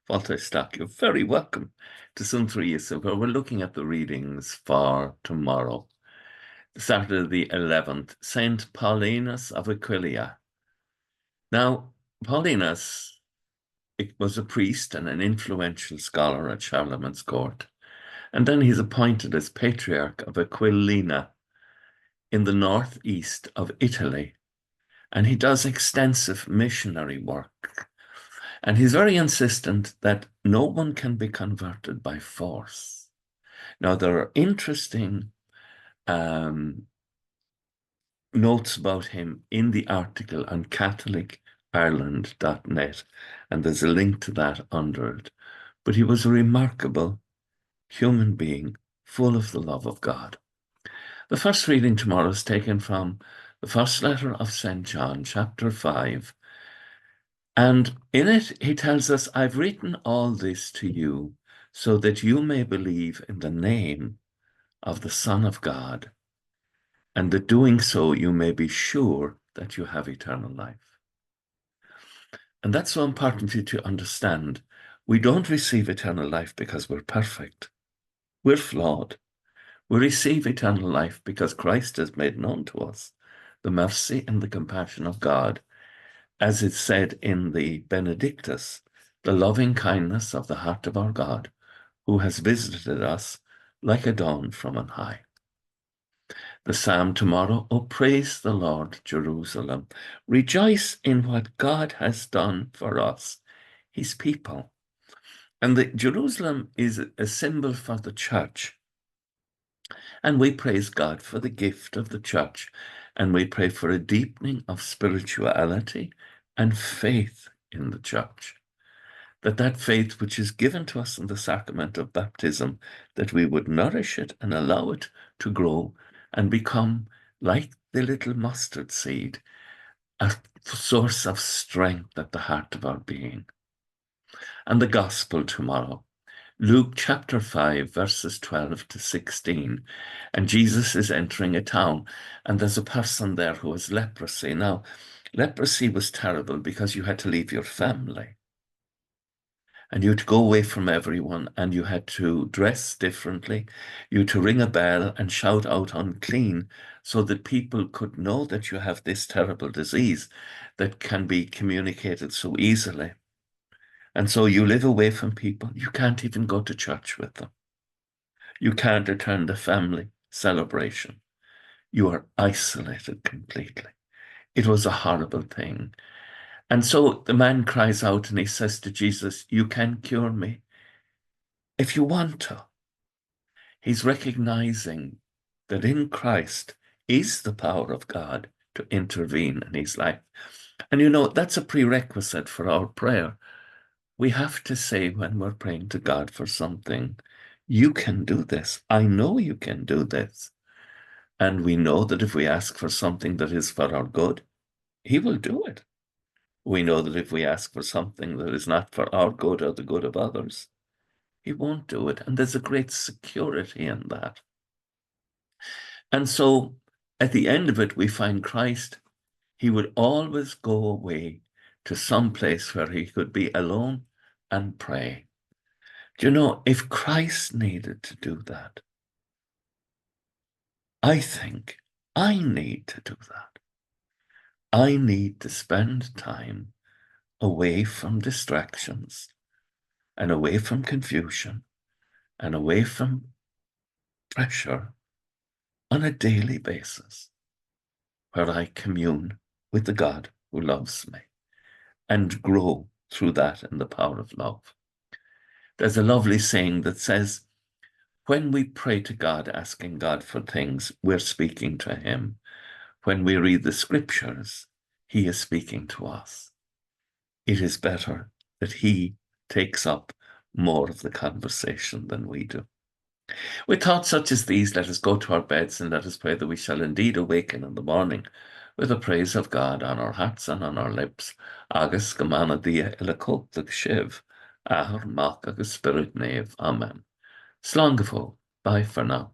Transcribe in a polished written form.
Fantastic. You're very welcome to Suantraí Íosa, where we're looking at the readings for tomorrow, Saturday the 11th, Saint Paulinus of Aquileia. Now, Paulinus was a priest and an influential scholar at Charlemagne's court, and then he's appointed as Patriarch of Aquileia in the northeast of Italy, and he does extensive missionary work. And he's very insistent that no one can be converted by force. Now, there are interesting notes about him in the article on catholic.ireland.net, and there's a link to that under it. But he was a remarkable human being, full of the love of God. The first reading tomorrow is taken from the first letter of St. John, chapter 5. And in it, he tells us, I've written all this to you so that you may believe in the name of the Son of God, and that doing so you may be sure that you have eternal life. And that's so important for you to understand. We don't receive eternal life because we're perfect. We're flawed. We receive eternal life because Christ has made known to us the mercy and the compassion of God, as it's said in the Benedictus, the loving kindness of the heart of our God, who has visited us like a dawn from on high. The psalm tomorrow, oh, praise the Lord, Jerusalem. Rejoice in what God has done for us, his people. And the Jerusalem is a symbol for the church. And we praise God for the gift of the church. And we pray for a deepening of spirituality and faith in the church. That faith which is given to us in the sacrament of baptism, that we would nourish it and allow it to grow and become, like the little mustard seed, a source of strength at the heart of our being. And the gospel tomorrow, Luke chapter 5, verses 12 to 16. And Jesus is entering a town, and there's a person there who has leprosy. Now, leprosy was terrible because you had to leave your family. And you had to go away from everyone, and you had to dress differently. You had to ring a bell and shout out unclean so that people could know that you have this terrible disease that can be communicated so easily. And so you live away from people. You can't even go to church with them. You can't attend a family celebration. You are isolated completely. It was a horrible thing. And so the man cries out and he says to Jesus, you can cure me if you want to. He's recognizing that in Christ is the power of God to intervene in his life. And you know, that's a prerequisite for our prayer. We have to say when we're praying to God for something, you can do this. I know you can do this. And we know that if we ask for something that is for our good, he will do it. We know that if we ask for something that is not for our good or the good of others, he won't do it. And there's a great security in that. And so at the end of it, we find Christ, he would always go away to some place where he could be alone and pray. Do you know, if Christ needed to do that, I think I need to do that. I need to spend time away from distractions and away from confusion and away from pressure on a daily basis, where I commune with the God who loves me and grow through that in the power of love. There's a lovely saying that says, when we pray to God, asking God for things, we're speaking to him. When we read the scriptures, he is speaking to us. It is better that he takes up more of the conversation than we do. With thoughts such as these, let us go to our beds and let us pray that we shall indeed awaken in the morning with the praise of God on our hearts and on our lips. Agus gemana dia ilakotlik shiv, ahar mak agus spirit nave. Amen. Slán go fóill. Bye for now.